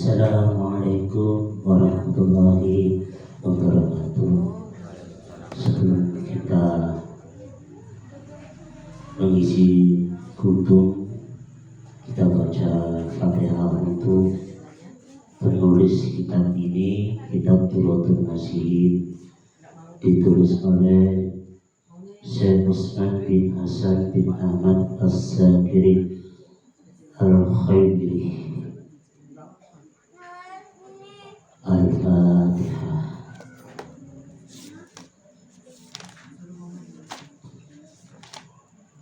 Assalamualaikum warahmatullahi wabarakatuh. Sebelum kita mengisi kutub, kita baca Fatihah untuk penulis kitab ini. Kitab Turotun Nasihin ditulis oleh Syekh Usman bin Hasan bin Ahmad As-Sakiri Al-Khaybiri. Al-Fatihah.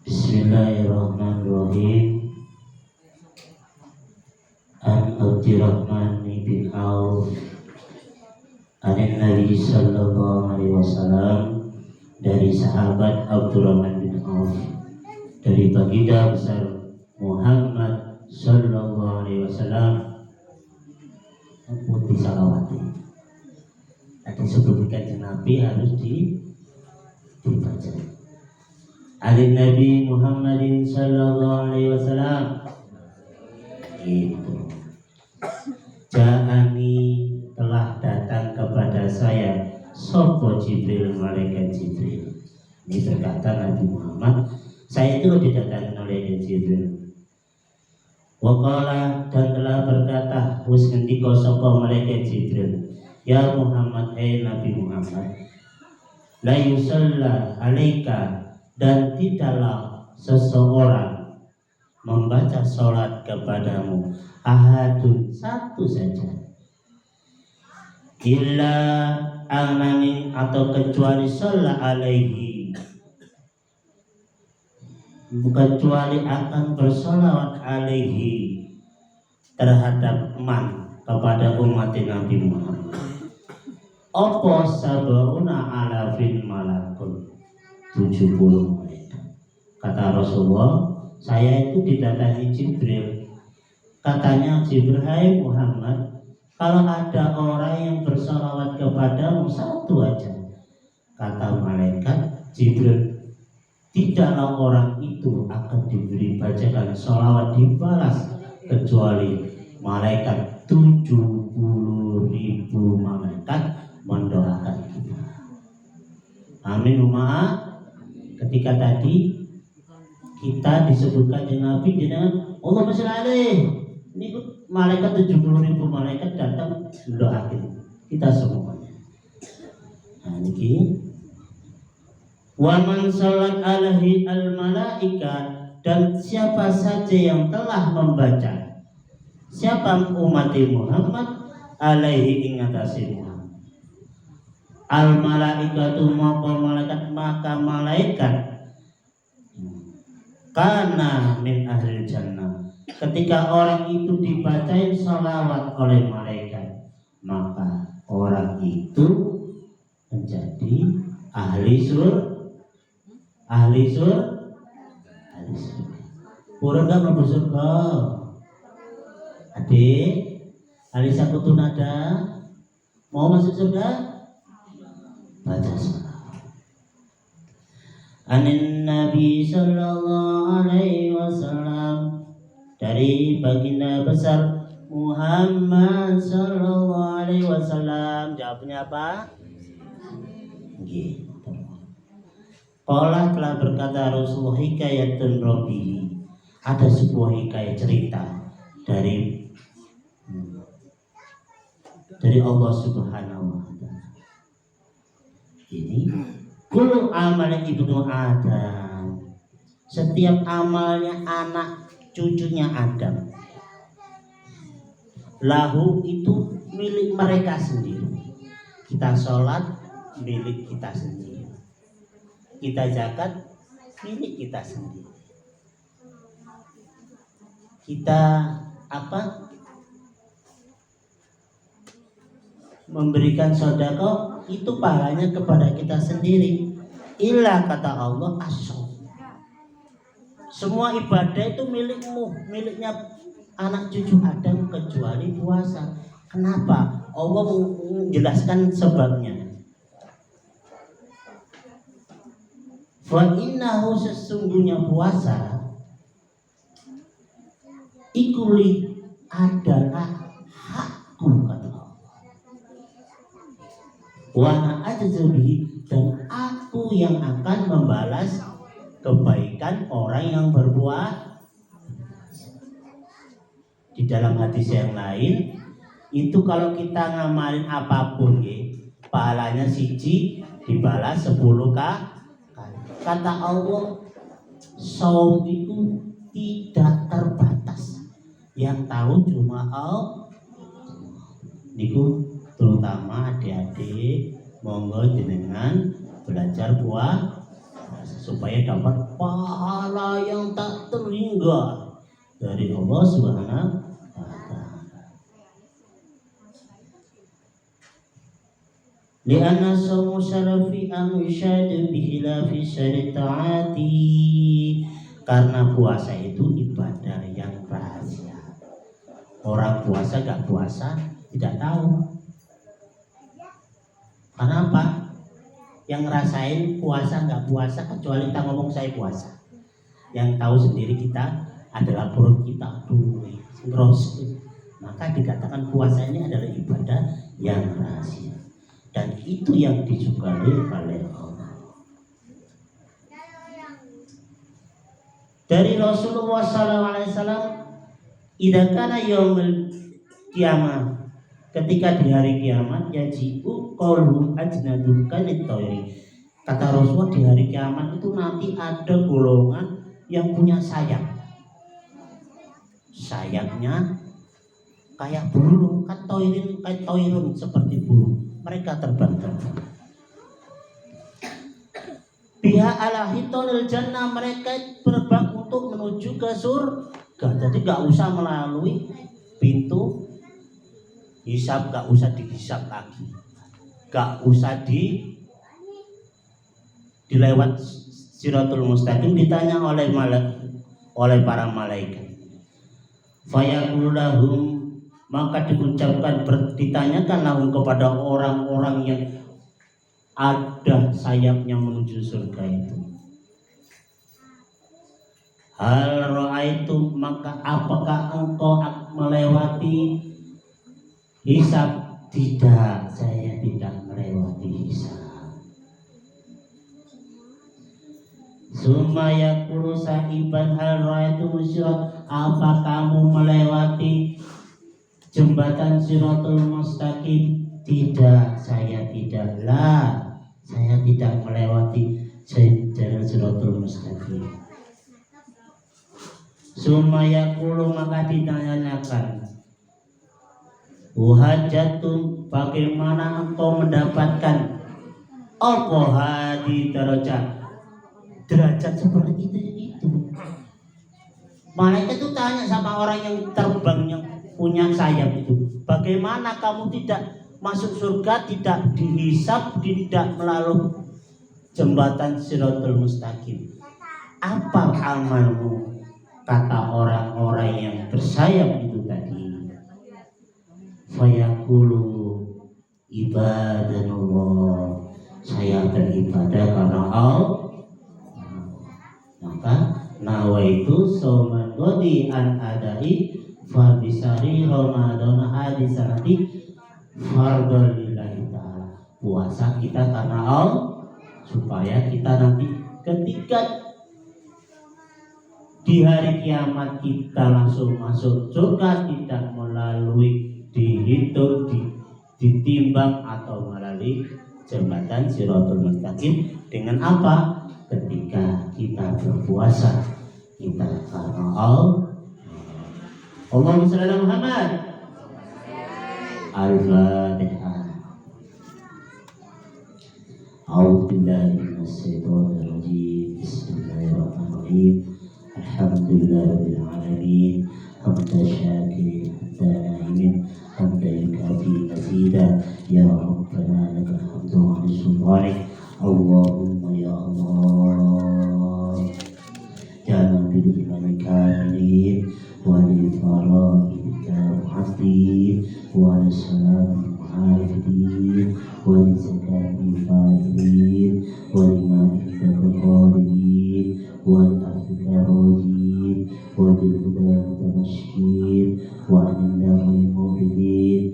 Bismillahirrahmanirrahim. An Abdurrahman bin Auf Anin Nabi sallallahu alaihi wasallam, dari sahabat Abdurrahman bin Auf, dari baginda besar Muhammad sallallahu alaihi wasallam. Putih salawati. Tadi sebelum kanjeng Nabi harus dibaca. Ali Nabi Muhammadin sallallahu alaihi wasallam. Itu. Ja'ani, telah datang kepada saya sopo Jibril, malaikat Jibril. Ini berkata Nabi Muhammad, saya itu didatangi oleh Jibril. Waqala, dan telah berkata, wis ngendika sapa malaikat Jibril, ya Muhammad, hai Nabi Muhammad, la yusalla alaika, dan tidaklah seseorang membaca sholat kepadamu, ahadun, satu saja, illa anamin, atau kecuali sholat alaihi, kecuali akan bersolawat alaihi, terhadap man, kepada umat Nabi Muhammad. Opo sabauna alafin malakun, 70 malaikat. Kata Rasulullah, saya itu didatangi Jibril. Katanya Jibril, hai Muhammad, kalau ada orang yang bersolawat kepadamu, satu aja. Kata malaikat Jibril, tidaklah orang itu akan diberi bacakan sholawat dibalas kecuali malaikat 70.000 malaikat mendoakan kita. Amin umat. Ketika tadi kita disebutkan dengan Nabi dengan Allahumma sholli alaihi, ini malaikat 70.000 malaikat datang mendoakan kita semuanya. Nah ini wa man salat alaihi al malaika, dan siapa saja yang telah membaca, siapa umat Muhammad, alaihi ingatasi Muhammad, al malaikatu maka malaikat, karena min ahli jannah, ketika orang itu dibacain salawat oleh malaikat, maka orang itu menjadi ahli surga. Ahli surga. Pura enggak mau surga? Adik, ahli sakutun ada? Mau masuk surga? Baca salawat. Anin Nabi sallallahu alaihi wasallam, dari baginda besar Muhammad sallallahu alaihi wasallam. Jawabnya apa? Gitu. Allah telah berkata Rasulullah, hikayatun Rabbi, ada sebuah hikayat cerita dari Allah Subhanahu wa ta'ala. Ini kullu amal ibnu Adam, setiap amalnya anak cucunya Adam, lahu, itu milik mereka sendiri. Kita sholat milik kita sendiri, kita zakat milik kita sendiri, kita memberikan sedekah itu pahalanya kepada kita sendiri. Illa, kata Allah, asyok, semua ibadah itu milikmu, miliknya anak cucu Adam kecuali puasa. Kenapa? Allah menjelaskan sebabnya. Wa innahu, sesungguhnya puasa ikuli adalah hak aku, kata Allah. Wa ana ajzabihi, dan aku yang akan membalas kebaikan orang yang berbuat. Di dalam hadis yang lain itu kalau kita ngamalin apapun pahalanya siji dibalas 10 kali. Kata Allah, saum itu tidak terbatas, yang tahu cuma Allah. Niku terutama adik-adik, monggo jenengan belajar puasa supaya dapat pahala yang tak terhingga dari Allah Subhanahu wa Ta'ala. Lianna saumu syarafi an yushadu bihilafi syaritaati, karena puasa itu ibadah yang rahasia. Orang puasa gak puasa tidak tahu. Karena apa? Yang ngerasain puasa gak puasa kecuali kita ngomong saya puasa. Yang tahu sendiri kita adalah perut kita dulu. Maka dikatakan puasa ini adalah ibadah yang rahasia. Dan itu yang disukai oleh Allah. Dari Rasulullah SAW, idza kana yaumul qiyamah, ketika di hari kiamat, yaji'u qaulu ajnadun kanitoiri. Kata Rasulullah, di hari kiamat itu nanti ada golongan yang punya sayap. Sayapnya kayak burung, kayak toirun, seperti burung. Mereka terbang-terbang. Pihak alahitonil jannah, mereka terbang untuk menuju ke surga. Jadi gak usah melalui pintu hisab, gak usah dihisab lagi, gak usah dilewat Siratul Mustaqim. Ditanya oleh para malaikat. Fayaqulu lahum, maka diucapkan, ditanyakan lahum kepada orang-orang yang ada sayapnya menuju surga itu. Hal ra'aitu, maka apakah engkau melewati hisab? Tidak, saya tidak melewati hisab. Summa yaqulu sahiban hal ra'aitu musyirat, apa kamu melewati jembatan Siratul Mustaqim? Tidak, saya tidak. Saya tidak melewati jalan Siratul Mustaqim. Summa yaqulu, maka ditanyakan, wahajatun, bagaimana engkau mendapatkan apa hadi derajat seperti itu. Malaikat itu tanya sama orang yang terbang, yang punya sayap itu, bagaimana kamu tidak masuk surga, tidak dihisab, tidak melalui jembatan Siratul Mustaqim? Apa amalmu? Kata orang-orang yang bersayap itu tadi, fayaqulu ibadanallah, saya beribadah karena Allah. Maka nawaitu sauman godi an adai fardisari Ramadan hadisanati fardolillahi ta'ala. Puasa kita karena Allah, supaya kita nanti ketika di hari kiamat kita langsung masuk surga, tidak melalui dihitung, ditimbang atau melalui jembatan Siratul Mustaqim. Dengan apa? Ketika kita berpuasa kita karena Allah. Allahumma shalli ala Muhammad. Al-Fatihah. A'udzu billahi minasyaitonir rajim. Bismillahirrahmanirrahim. Alhamdulillahirabbil alamin. Hamdan syakirin, hamdan na'imin, hamdan yukafi mazida. Ya Rabbana lakal hamdu wa sultanik. Allahumma ya Allah, jangan pilih kamilin wa li faraidika muhaddin wa li salami muhafidin wa li zakati fa'ilin wa li ma'idaka qalibin wa li afika rajin wa li huda mutamashkin wa li nahi mufidin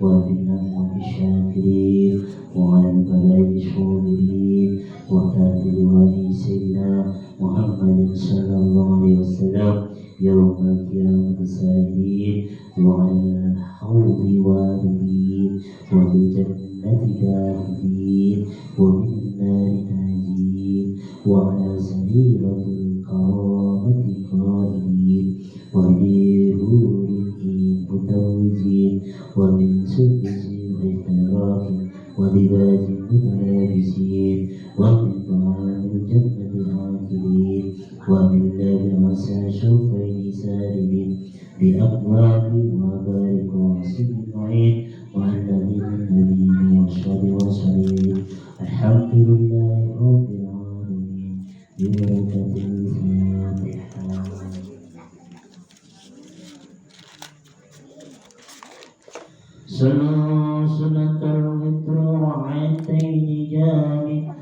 وفي الأموال الشاكرين وعلى البلاء الصابرين وتحت لواء سيدنا محمد صلى الله عليه وسلم يوم القيامة سائرين وعلى الحوض واردين وفي الجنة داخلين ومن النار ناجين وعلى سريرة الكرامة قائلين وبحور متوجين ومن سدس واحتراق ولباس متلابسين ومن طعام الجنة آكلين ومن لباس شوفين سالمين بأبواب وبارك وصيب معين والذين النبيين والشر والشرير الحمد لله رب العالمين ببركة الفاتحة. سنة الوتر ركعتين جامعة